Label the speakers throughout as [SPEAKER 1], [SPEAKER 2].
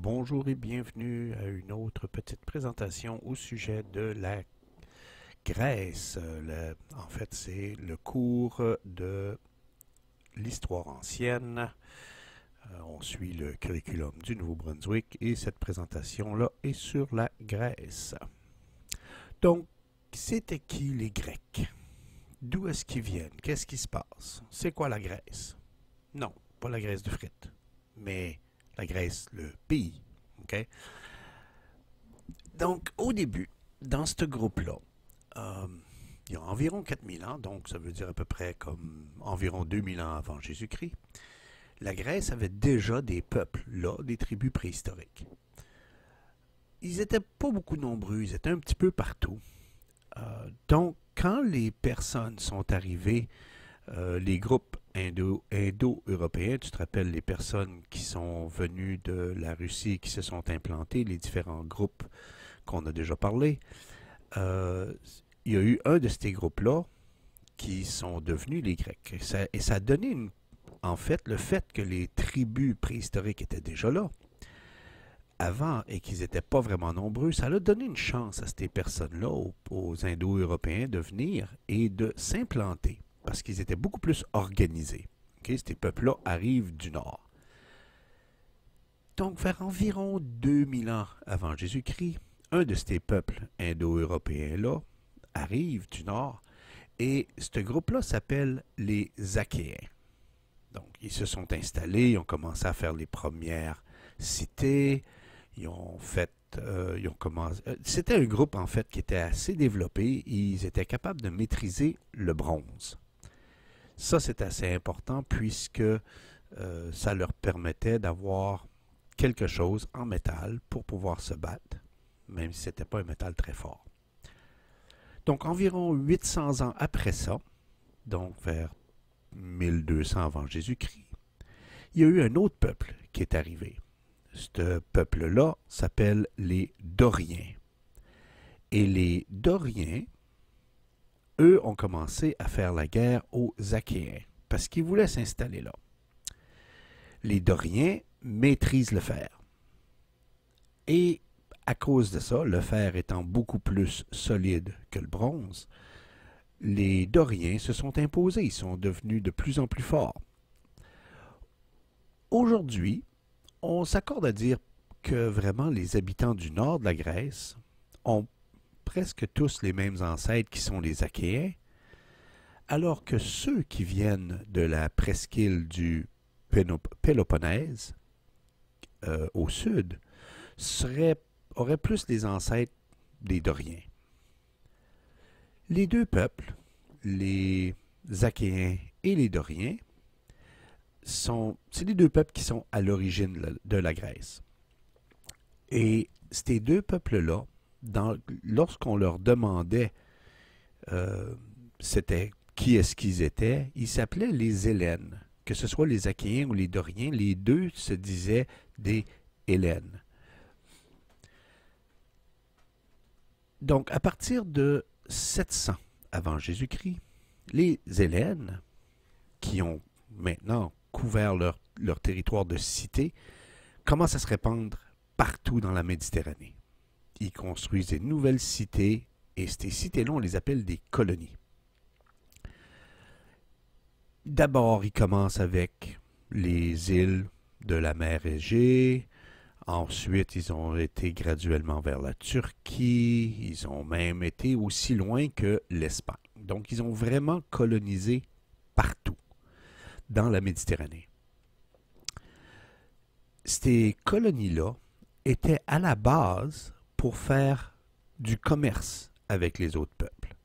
[SPEAKER 1] Bonjour et bienvenue à une autre petite présentation au sujet de la Grèce. En fait, c'est le cours de l'histoire ancienne. On suit le curriculum du Nouveau-Brunswick et cette présentation-là est sur la Grèce. Donc, c'était qui les Grecs? D'où est-ce qu'ils viennent? Qu'est-ce qui se passe? C'est quoi la Grèce? Non, pas la Grèce de frites, mais la Grèce, le pays. OK? Donc, au début, dans ce groupe-là, euh, il y a environ 4000 ans, donc ça veut dire à peu près comme environ 2000 ans avant Jésus-Christ, la Grèce avait déjà des peuples, là, des tribus préhistoriques. Ils n'étaient pas beaucoup nombreux, ils étaient un petit peu partout. Donc, quand les personnes sont arrivées, les groupes indo-européens, tu te rappelles les personnes qui sont venues de la Russie et qui se sont implantées, les différents groupes qu'on a déjà parlé, euh, il y a eu un de ces groupes-là qui sont devenus les Grecs. Et ça a donné, en fait, le fait que les tribus préhistoriques étaient déjà là avant et qu'ils n'étaient pas vraiment nombreux, ça a donné une chance à ces personnes-là, aux Indo-Européens, de venir et de s'implanter parce qu'ils étaient beaucoup plus organisés. Okay? Ces peuples-là arrivent du nord. Donc, vers environ 2000 ans avant Jésus-Christ, un de ces peuples indo-européens-là arrive du nord et ce groupe-là s'appelle les Achéens. Donc, ils se sont installés, ils ont commencé à faire les premières cités, ils ont fait, ils ont commencé. C'était un groupe en fait qui était assez développé. Ils étaient capables de maîtriser le bronze. Ça, c'est assez important puisque ça leur permettait d'avoir quelque chose en métal pour pouvoir se battre, même si ce n'était pas un métal très fort. Donc, environ 800 ans après ça, donc vers 1200 avant Jésus-Christ, il y a eu un autre peuple qui est arrivé. Ce peuple-là s'appelle les Doriens. Et les Doriens, eux, ont commencé à faire la guerre aux Achéens parce qu'ils voulaient s'installer là. Les Doriens maîtrisent le fer. Et à cause de ça, le fer étant beaucoup plus solide que le bronze, les Doriens se sont imposés, ils sont devenus de plus en plus forts. Aujourd'hui, on s'accorde à dire que vraiment les habitants du nord de la Grèce ont presque tous les mêmes ancêtres qui sont les Achéens, alors que ceux qui viennent de la presqu'île du Péloponnèse, au sud, auraient plus les ancêtres des Doriens. Les deux peuples, les Achéens et les Doriens, c'est les deux peuples qui sont à l'origine de la Grèce. Et ces deux peuples-là, lorsqu'on leur demandait c'était qui est-ce qu'ils étaient, ils s'appelaient les Hellènes. Que ce soit les Achéens ou les Doriens, les deux se disaient des Hellènes. Donc, à partir de 700 avant Jésus-Christ, les Hellènes, qui ont maintenant couvert leur territoire de cité, commencent à se répandre partout dans la Méditerranée. Ils construisent des nouvelles cités, et ces cités-là, on les appelle des colonies. D'abord, ils commencent avec les îles de la mer Égée. Ensuite, ils ont été graduellement vers la Turquie. Ils ont même été aussi loin que l'Espagne. Donc, ils ont vraiment colonisé partout dans la Méditerranée. Ces colonies-là étaient à la base pour faire du commerce avec les autres peuples.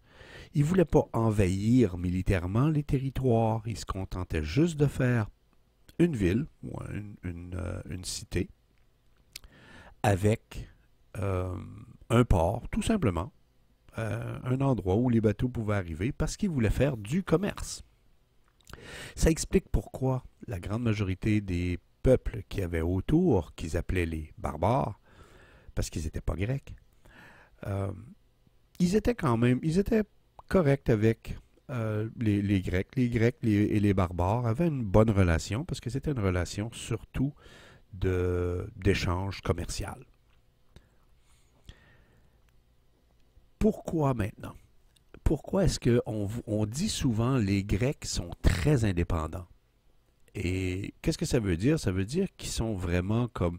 [SPEAKER 1] Ils ne voulaient pas envahir militairement les territoires, ils se contentaient juste de faire une ville ou une cité avec un port, tout simplement, un endroit où les bateaux pouvaient arriver parce qu'ils voulaient faire du commerce. Ça explique pourquoi la grande majorité des peuples qui avaient autour, qu'ils appelaient les barbares, parce qu'ils n'étaient pas grecs, ils étaient corrects avec les Grecs. Les Grecs et les barbares avaient une bonne relation, parce que c'était une relation surtout d'échange commercial. Pourquoi maintenant? Pourquoi est-ce qu'on dit souvent les Grecs sont très indépendants? Et qu'est-ce que ça veut dire? Ça veut dire qu'ils sont vraiment comme...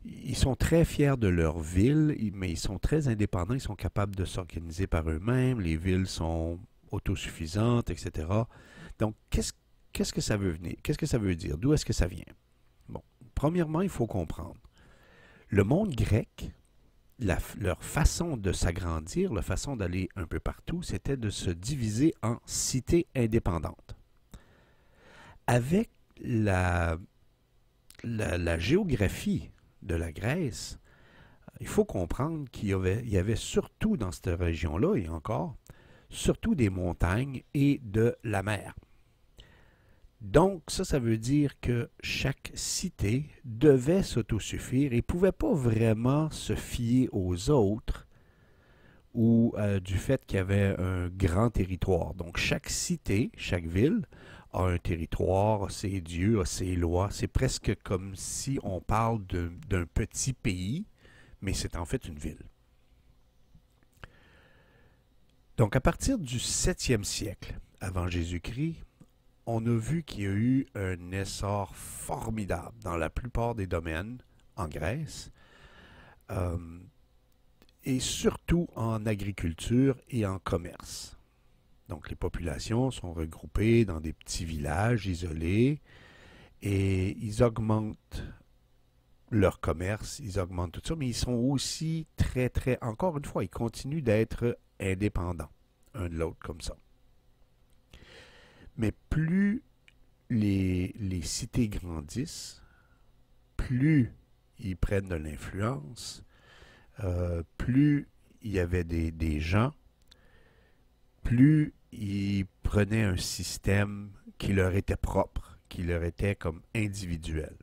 [SPEAKER 1] Ils sont très fiers de leur ville, mais ils sont très indépendants, ils sont capables de s'organiser par eux-mêmes, les villes sont autosuffisantes, etc. Donc, qu'est-ce que ça veut venir? Qu'est-ce que ça veut dire? D'où est-ce que ça vient? Bon, premièrement, il faut comprendre. Le monde grec, leur façon de s'agrandir, leur façon d'aller un peu partout, c'était de se diviser en cités indépendantes. Avec la géographie de la Grèce, il faut comprendre qu'il y avait surtout dans cette région-là, et encore, surtout des montagnes et de la mer. Donc, ça veut dire que chaque cité devait s'autosuffire et ne pouvait pas vraiment se fier aux autres ou du fait qu'il y avait un grand territoire. Donc, chaque cité, chaque ville a un territoire, a ses dieux, a ses lois. C'est presque comme si on parle d'un petit pays, mais c'est en fait une ville. Donc, à partir du 7e siècle avant Jésus-Christ, on a vu qu'il y a eu un essor formidable dans la plupart des domaines en Grèce, et surtout en agriculture et en commerce. Donc les populations sont regroupées dans des petits villages isolés et ils augmentent leur commerce, ils augmentent tout ça, mais ils sont aussi encore une fois, ils continuent d'être indépendants, un de l'autre comme ça. Mais plus les cités grandissent, plus ils prennent de l'influence, plus il y avait des gens, plus ils prenaient un système qui leur était propre, qui leur était comme individuel.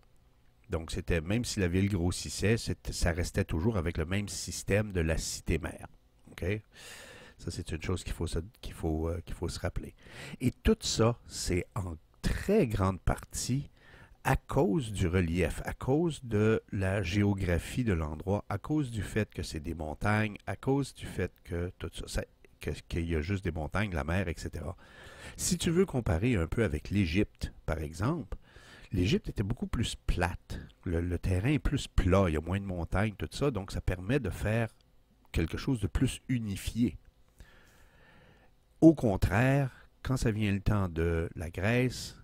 [SPEAKER 1] Donc, c'était même si la ville grossissait, ça restait toujours avec le même système de la cité-mère. OK? Ça, c'est une chose qu'il faut se rappeler. Et tout ça, c'est en très grande partie à cause du relief, à cause de la géographie de l'endroit, à cause du fait que c'est des montagnes, à cause du fait que tout ça, qu'il y a juste des montagnes, la mer, etc. Si tu veux comparer un peu avec l'Égypte, par exemple, l'Égypte était beaucoup plus plate. Le terrain est plus plat, il y a moins de montagnes, tout ça, donc ça permet de faire quelque chose de plus unifié. Au contraire, quand ça vient le temps de la Grèce,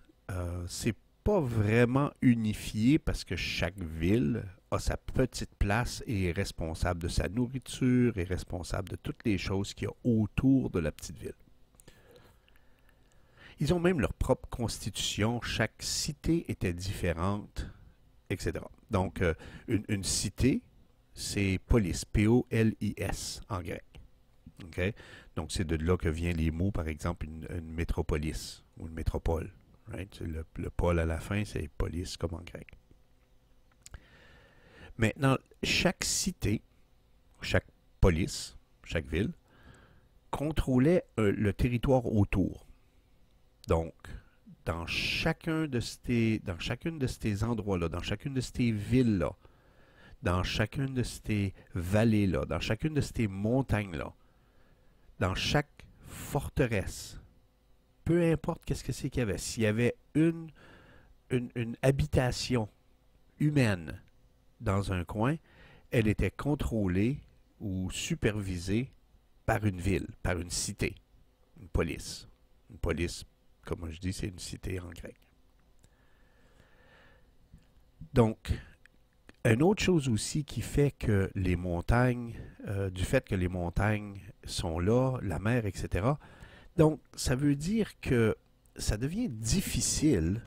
[SPEAKER 1] c'est pas vraiment unifié parce que chaque ville a sa petite place et est responsable de sa nourriture, est responsable de toutes les choses qu'il y a autour de la petite ville. Ils ont même leur propre constitution, chaque cité était différente, etc. Donc, une cité, c'est polis, P-O-L-I-S en grec. Okay? Donc, c'est de là que viennent les mots, par exemple, une métropolis ou une métropole. Right? Le pôle à la fin, c'est polis comme en grec. Maintenant, chaque cité, chaque polis, chaque ville, contrôlait le territoire autour. Donc, dans chacune de ces endroits-là, dans chacune de ces villes-là, dans chacune de ces vallées-là, dans chacune de ces montagnes-là, dans chaque forteresse, peu importe qu'est-ce que c'est qu'il y avait, s'il y avait une habitation humaine dans un coin, elle était contrôlée ou supervisée par une ville, par une cité, une police. Une police, comme je dis, c'est une cité en grec. Donc, une autre chose aussi qui fait que les montagnes, du fait que les montagnes sont là, la mer, etc., donc, ça veut dire que ça devient difficile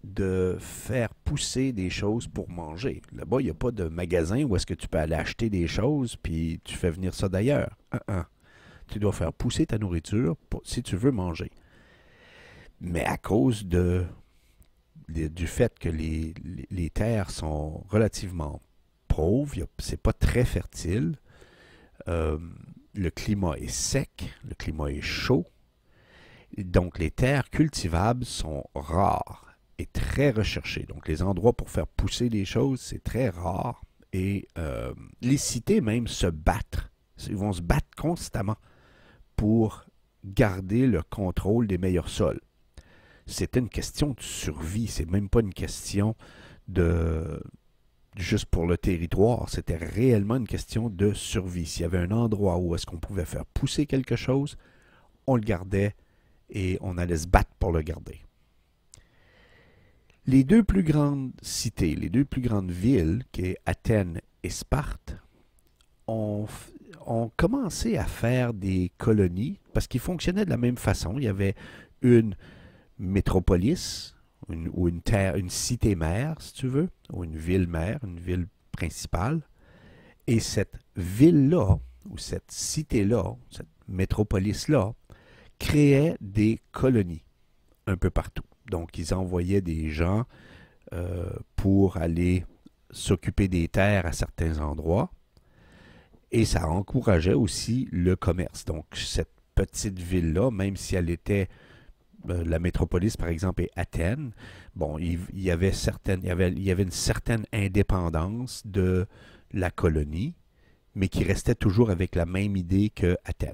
[SPEAKER 1] de faire pousser des choses pour manger. Là-bas, il n'y a pas de magasin où est-ce que tu peux aller acheter des choses puis tu fais venir ça d'ailleurs. Tu dois faire pousser ta nourriture si tu veux manger. Mais à cause du fait que les terres sont relativement pauvres, c'est pas très fertile, le climat est sec, le climat est chaud, donc les terres cultivables sont rares. est très recherché. Donc, les endroits pour faire pousser des choses, c'est très rare. Et les cités même se battent. Ils vont se battre constamment pour garder le contrôle des meilleurs sols. C'était une question de survie. C'est même pas une question de juste pour le territoire. C'était réellement une question de survie. S'il y avait un endroit où est-ce qu'on pouvait faire pousser quelque chose, on le gardait et on allait se battre pour le garder. Les deux plus grandes cités, les deux plus grandes villes, qui est Athènes et Sparte, ont commencé à faire des colonies parce qu'ils fonctionnaient de la même façon. Il y avait une métropolis, une cité-mère, si tu veux, ou une ville-mère, une ville principale. Et cette ville-là, ou cette cité-là, cette métropolis-là, créait des colonies un peu partout. Donc, ils envoyaient des gens pour aller s'occuper des terres à certains endroits. Et ça encourageait aussi le commerce. Donc, cette petite ville-là, même si elle était la métropolis, par exemple, est Athènes, bon, il y avait une certaine indépendance de la colonie, mais qui restait toujours avec la même idée que Athènes.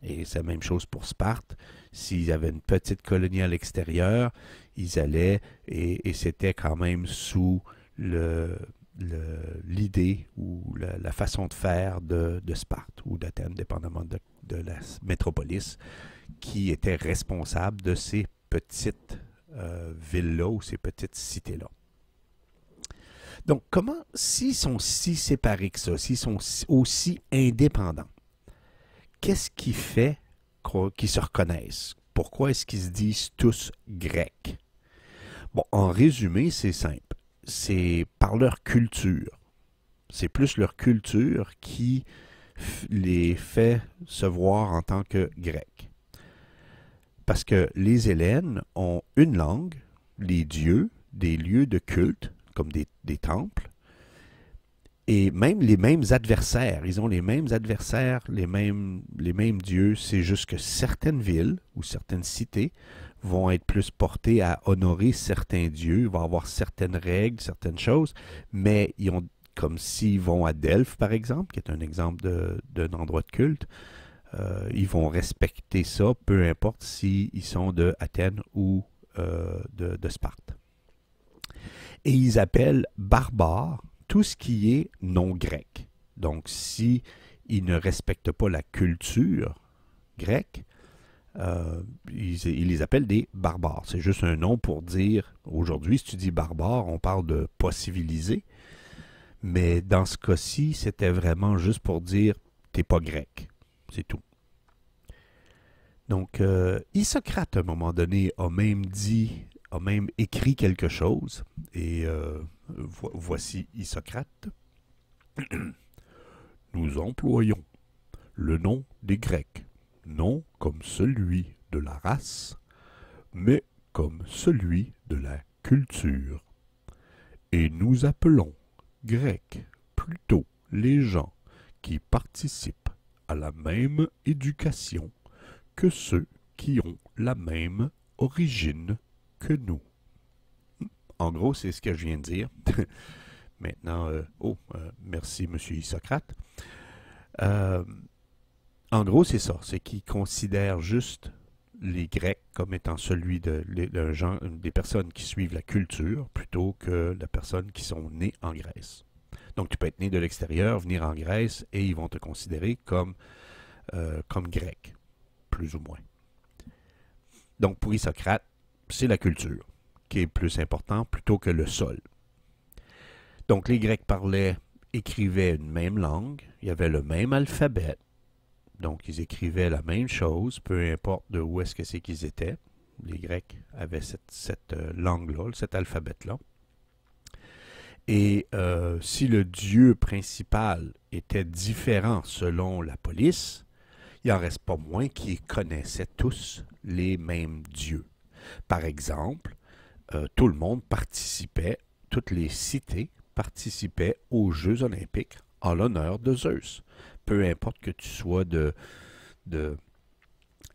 [SPEAKER 1] Et c'est la même chose pour Sparte. S'ils avaient une petite colonie à l'extérieur, ils allaient, et c'était quand même sous l'idée ou la façon de faire de Sparte ou d'Athènes, dépendamment de la métropolis, qui était responsable de ces petites villes-là ou ces petites cités-là. Donc, s'ils sont si séparés que ça, s'ils sont aussi indépendants, qu'est-ce qui fait qu'ils se reconnaissent? Pourquoi est-ce qu'ils se disent tous grecs? Bon, en résumé, c'est simple. C'est par leur culture. C'est plus leur culture qui les fait se voir en tant que grecs. Parce que les Hellènes ont une langue, les dieux, des lieux de culte, comme des temples, et même les mêmes adversaires. Ils ont les mêmes adversaires, les mêmes dieux. C'est juste que certaines villes ou certaines cités vont être plus portées à honorer certains dieux, vont avoir certaines règles, certaines choses, mais ils ont, comme s'ils vont à Delphes, par exemple, qui est un exemple d'un endroit de culte, ils vont respecter ça, peu importe s'ils sont de Athènes ou de Sparte. Et ils appellent barbares tout ce qui est non grec. Donc, si ils ne respectent pas la culture grecque, ils les appellent des barbares. C'est juste un nom pour dire, aujourd'hui, si tu dis barbare, on parle de pas civilisé. Mais dans ce cas-ci, c'était vraiment juste pour dire, t'es pas grec. C'est tout. Donc, Isocrate, à un moment donné, a même écrit quelque chose. Et voici Isocrate. Nous employons le nom des Grecs, non comme celui de la race, mais comme celui de la culture. Et nous appelons Grecs plutôt les gens qui participent à la même éducation que ceux qui ont la même origine que nous. En gros, c'est ce que je viens de dire. Maintenant, merci, monsieur Isocrate. En gros, c'est ça. C'est qu'ils considèrent juste les Grecs comme étant celui des personnes qui suivent la culture plutôt que les personnes qui sont nées en Grèce. Donc, tu peux être né de l'extérieur, venir en Grèce, et ils vont te considérer comme grec, plus ou moins. Donc, pour Isocrate, c'est la culture qui est plus important plutôt que le sol. Donc, les Grecs écrivaient une même langue, il y avait le même alphabet, donc ils écrivaient la même chose, peu importe de où est-ce que c'est qu'ils étaient. Les Grecs avaient cette langue-là, cet alphabet-là. Et si le dieu principal était différent selon la police, il n'en reste pas moins qu'ils connaissaient tous les mêmes dieux. Par exemple, tout le monde participait, toutes les cités participaient aux Jeux olympiques en l'honneur de Zeus. Peu importe que tu sois de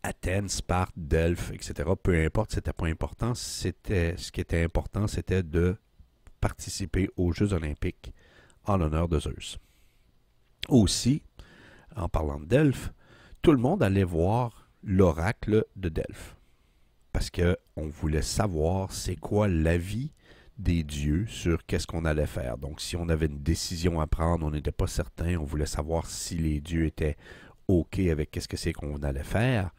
[SPEAKER 1] Athènes, Sparte, Delphes, etc. Peu importe, c'était pas important. Ce qui était important, c'était de participer aux Jeux olympiques en l'honneur de Zeus. Aussi, en parlant de Delphes, tout le monde allait voir l'oracle de Delphes. Parce qu'on voulait savoir c'est quoi l'avis des dieux sur qu'est-ce qu'on allait faire. Donc, si on avait une décision à prendre, on n'était pas certain, on voulait savoir si les dieux étaient OK avec qu'est-ce que c'est qu'on allait faire.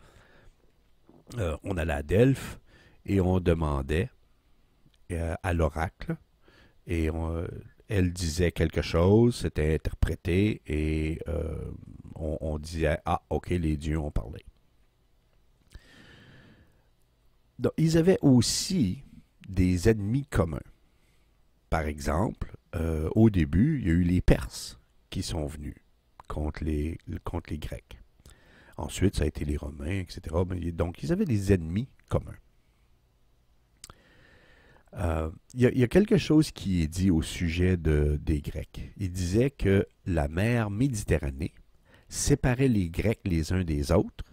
[SPEAKER 1] On allait à Delphes et on demandait à l'oracle et elle disait quelque chose, c'était interprété et on disait « Ah, OK, les dieux ont parlé ». Donc, ils avaient aussi des ennemis communs. Par exemple, au début, il y a eu les Perses qui sont venus contre les Grecs. Ensuite, ça a été les Romains, etc. Donc, ils avaient des ennemis communs. Il y a quelque chose qui est dit au sujet des Grecs. Il disait que la mer Méditerranée séparait les Grecs les uns des autres,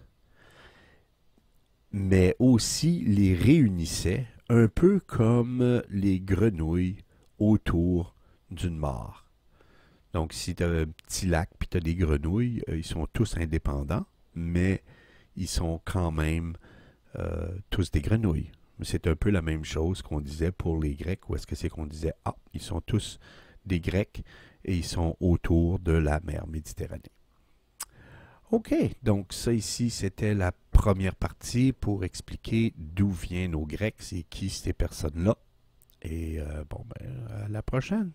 [SPEAKER 1] mais aussi les réunissait un peu comme les grenouilles autour d'une mare. Donc, si tu as un petit lac puis tu as des grenouilles, ils sont tous indépendants, mais ils sont quand même tous des grenouilles. C'est un peu la même chose qu'on disait pour les Grecs, ou est-ce que c'est qu'on disait « Ah, ils sont tous des Grecs et ils sont autour de la mer Méditerranée. » OK, donc ça ici, c'était la première partie pour expliquer d'où viennent nos Grecs, c'est qui ces personnes-là. Et à la prochaine.